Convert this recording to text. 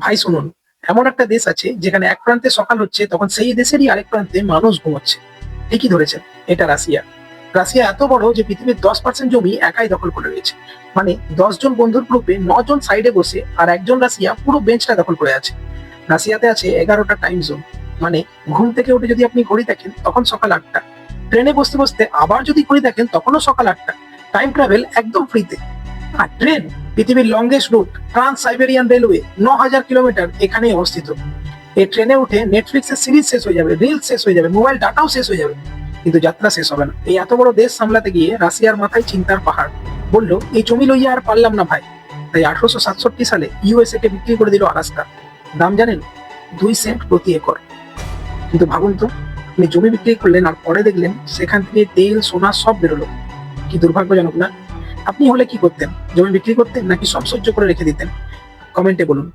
ভাই শুনুন, এমন একটা দেশ আছে যেখানে এক প্রান্তে সকাল হচ্ছে তখন সেই দেশেরই আরেক প্রান্তে মানুষ ঘুমোচ্ছে। ঠিকই ধরেছেন, এটা রাশিয়া। রাশিয়া এত বড় যে পৃথিবীর 10% জমি একাই দখল করে রয়েছে। মানে 10 জন বন্ধুর গ্রুপে 9 জন সাইডে বসে আর একজন রাশিয়া পুরো বেঞ্চটা দখল করে আছে। রাশিয়াতে আছে 11টা টাইম জোন। মানে ঘুম থেকে উঠে যদি আপনি ঘড়ি দেখেন তখন সকাল 8টা, ট্রেনে বসতে বসতে আবার যদি ঘড়ি দেখেন তখনও সকাল 8টা। টাইম ট্রাভেল একদম ফ্রিতে। আর ট্রেন, পৃথিবীর longest route trans Siberian railway 9,000 kilometre এখানেই অবস্থিত। এই ট্রেনে উঠে নেটফ্লিক্সের সিরিজ শেষ হয়ে যাবে, রিলস শেষ হয়ে যাবে, মোবাইল ডাটাও শেষ হয়ে যাবে, কিন্তু যাত্রা শেষ হবে না। এই এত বড় দেশ সামলাতে গিয়ে রাশিয়ার মাথায় চিন্তার পাহাড়। বললো এই জমি লইয়া আর পারলাম না ভাই। তাই 1867 সালে ইউএসএ কে বিক্রি করে দিল আলাস্কা। দাম জানেন? 2 সেন্ট প্রতি একর। কিন্তু ভাবুন তো, আপনি জমি বিক্রি করলেন আর পরে দেখলেন সেখান থেকে তেল সোনা সব বেরোলো। কি দুর্ভাগ্যজনক না? আপনি হলে কি করতেন? জমি বিক্রি করতেন নাকি সব সহ্য করে রেখে দিতেন? কমেন্টে বলুন।